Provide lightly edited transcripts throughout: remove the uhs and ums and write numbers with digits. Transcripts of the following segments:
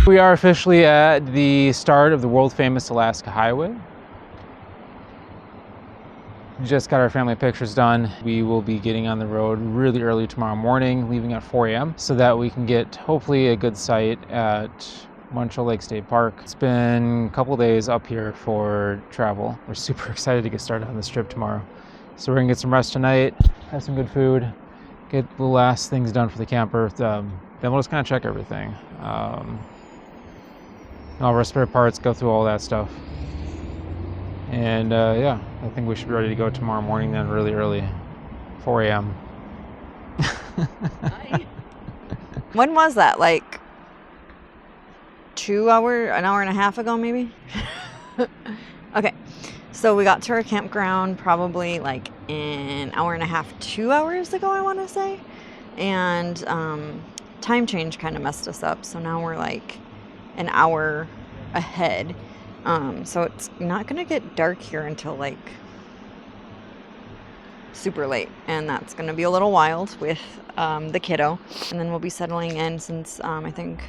We are officially at the start of the world-famous Alaska Highway. Just got our family pictures done. We will be getting on the road really early tomorrow morning, leaving at 4 a.m. so that we can get hopefully a good sight at Muncho Lake State Park. It's been a couple days up here for travel. We're super excited to get started on this trip tomorrow. So we're gonna get some rest tonight, have some good food, get the last things done for the camper. Then we'll just kind of check everything. All of our spare parts, go through all that stuff. And yeah, I think we should be ready to go tomorrow morning then, really early, 4 a.m. When was that? Like an hour and a half ago, maybe? Okay, so we got to our campground probably like an hour and a half, 2 hours ago, I want to say. And time change kind of messed us up. So now we're like an hour ahead. So it's not going to get dark here until like super late, and that's going to be a little wild with the kiddo. And then we'll be settling in since I think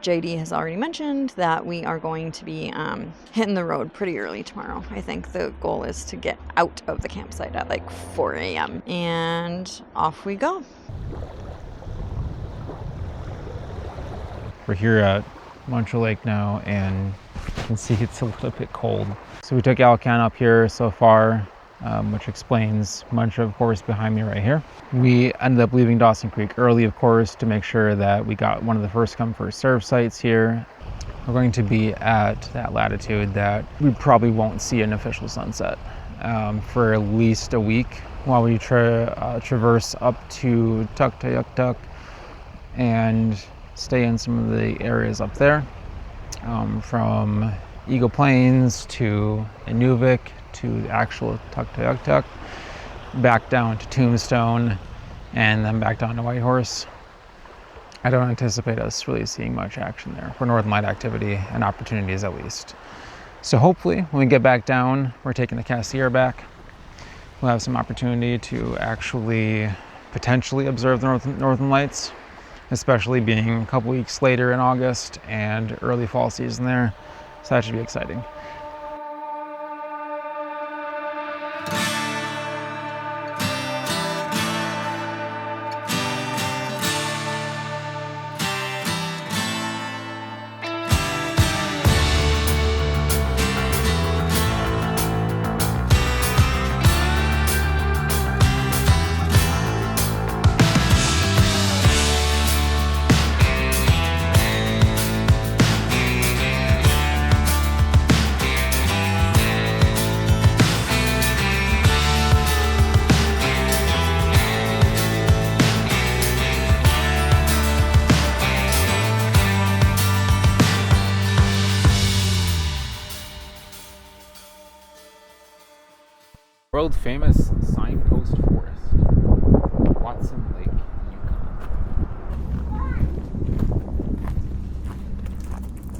JD has already mentioned that we are going to be hitting the road pretty early tomorrow. I think the goal is to get out of the campsite at like 4 a.m. and off we go. We're here at Muncho Lake now, and you can see it's a little bit cold. So we took AlCan up here so far, which explains Muncho, of course, behind me right here. We ended up leaving Dawson Creek early, of course, to make sure that we got one of the first come first serve sites here. We're going to be at that latitude that we probably won't see an official sunset for at least a week while we traverse up to Tuktoyaktuk and stay in some of the areas up there, from Eagle Plains to Inuvik to the actual Tuktoyaktuk, back down to Tombstone, and then back down to Whitehorse. I don't anticipate us really seeing much action there for Northern Light activity and opportunities, at least. So hopefully when we get back down, we're taking the Cassier back. We'll have some opportunity to actually potentially observe the Northern Lights, especially being a couple weeks later in August and early fall season there. So that should be exciting. World famous signpost forest, Dawson Lake, Yukon.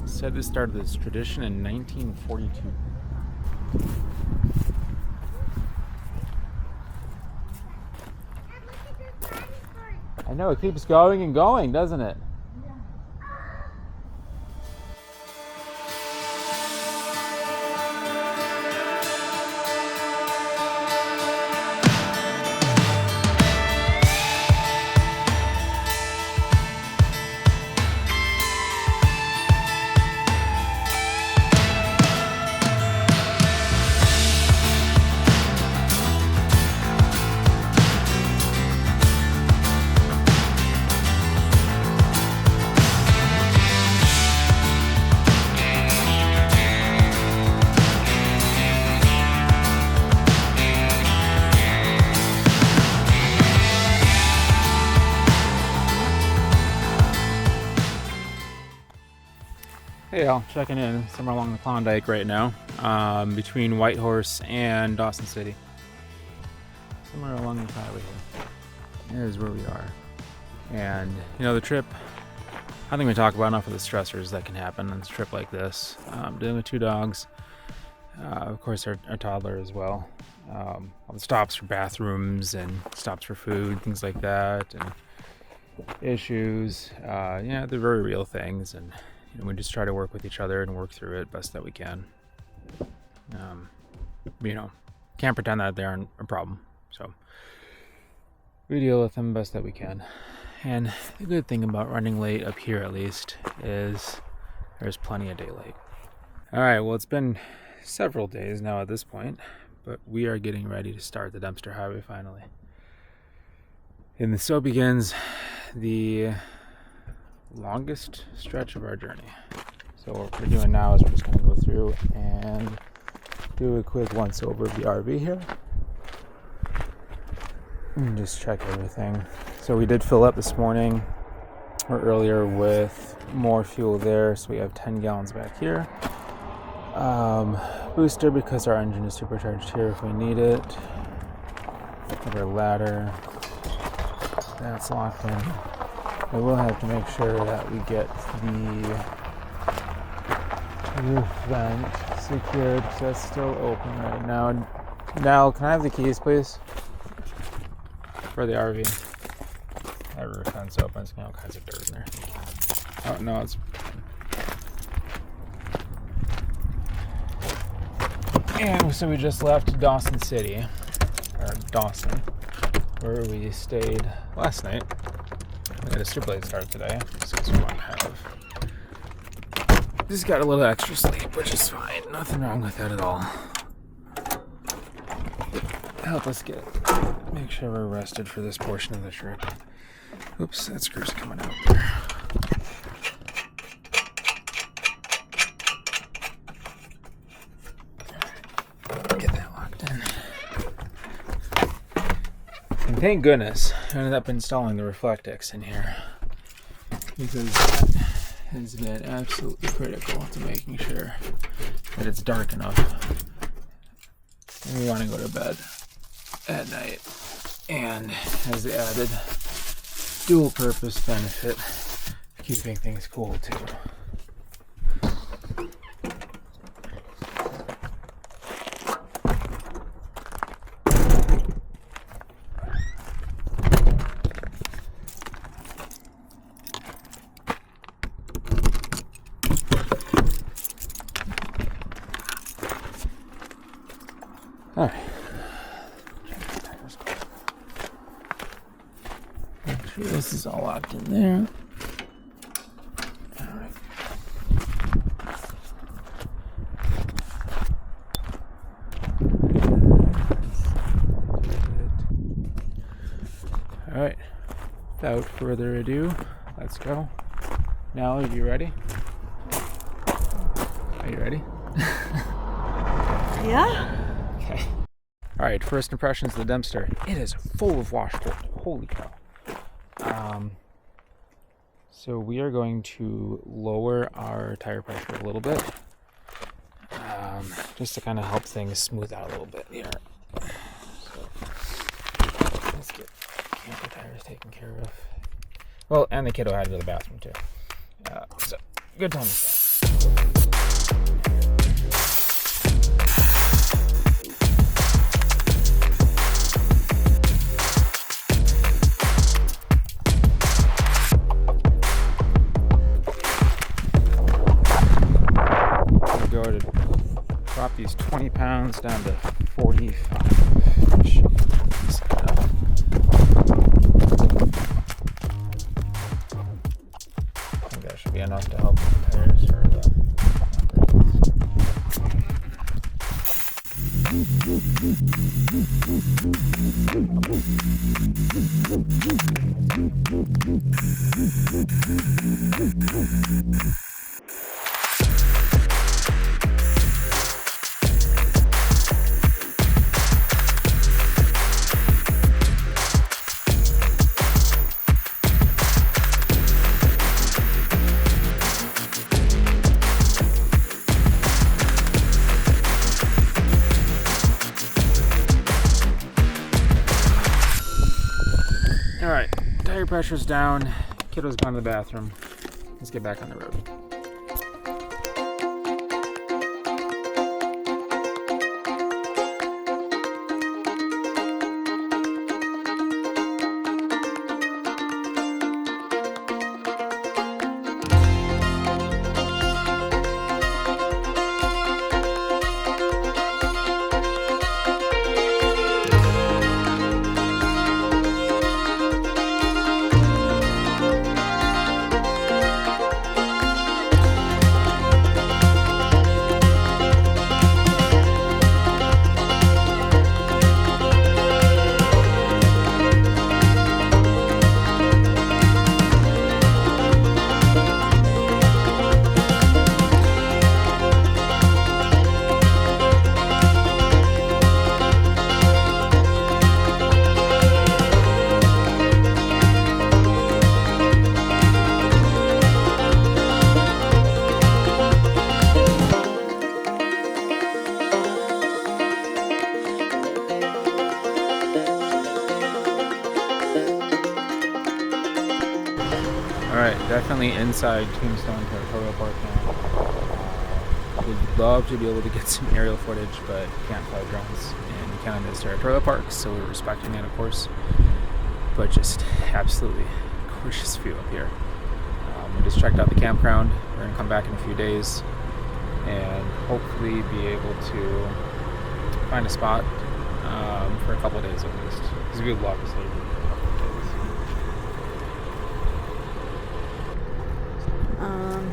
Said this started this tradition in 1942. I know, it keeps going and going, doesn't it? Hey y'all, checking in somewhere along the Klondike right now, between Whitehorse and Dawson City. Somewhere along the highway here. Here's where we are. And you know, the trip, I think we talk about enough of the stressors that can happen on a trip like this. Dealing with two dogs, of course our toddler as well. All the stops for bathrooms and stops for food, things like that, and issues. Yeah, they're very real things, and we just try to work with each other and work through it best that we can. Can't pretend that they aren't a problem. So we deal with them best that we can. And the good thing about running late up here, at least, is there's plenty of daylight. All right, well, it's been several days now at this point, but we are getting ready to start the Dempster Highway finally. And so begins the longest stretch of our journey. So what we're doing now is we're just going to go through and do a quick once over of the RV here and just check everything. So we did fill up this morning or earlier with more fuel there, so we have 10 gallons back here. Booster because our engine is supercharged here if we need it. Our ladder, that's locked in. We will have to make sure that we get the roof vent secured because that's still open right now. Now, can I have the keys, please? For the RV. That roof vent's open. It's got all kinds of dirt in there. Oh, no, it's... And so we just left Dawson City, or Dawson, where we stayed last night. We had a super late start today, so we want to have... Just got a little extra sleep, which is fine. Nothing wrong with that at all. Help us make sure we're rested for this portion of the trip. Oops, that screw's coming out there. Alright, get that locked in. And thank goodness I ended up installing the Reflectix in here, because that has been absolutely critical to making sure that it's dark enough when we want to go to bed at night, and has the added dual purpose benefit of keeping things cool too. All right. Make sure this is all locked in there. All right. All right. Without further ado, let's go. Now, are you ready? Are you ready? Yeah? Okay. All right, first impressions of the Dempster. It is full of washboard. Holy cow. So we are going to lower our tire pressure a little bit, just to kind of help things smooth out a little bit here. So let's get camper tires taken care of. Well, and the kiddo had to go to the bathroom too. So good time to start. Drop these 20 pounds down to 45. Jeez. I think that should be enough to help with the tires for the Alright, tire pressure's down, kiddo's gone to the bathroom. Let's get back on the road. Alright, definitely inside Tombstone Territorial Park now. Would love to be able to get some aerial footage, but can't fly drones in Canada's territorial parks, so we're respecting that, of course. But just absolutely gorgeous view up here. We just checked out the campground. We're going to come back in a few days and hopefully be able to find a spot for a couple of days at least, because we would love to stay here for a couple of days.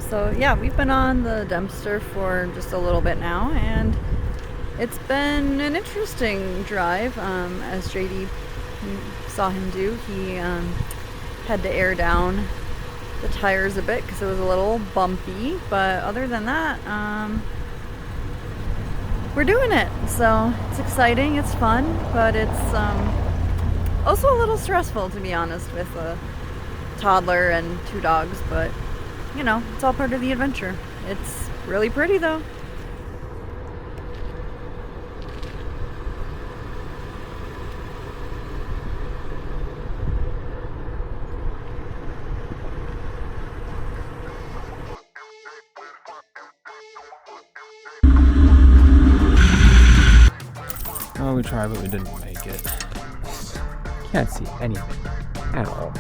So yeah, we've been on the Dempster for just a little bit now, and it's been an interesting drive. As JD saw him do, he had to air down the tires a bit because it was a little bumpy, but other than that, we're doing it. So it's exciting, it's fun, but it's also a little stressful, to be honest, with a toddler and 2 dogs, but you know, it's all part of the adventure. It's really pretty though. Well, we tried, but we didn't make it. Can't see anything at all.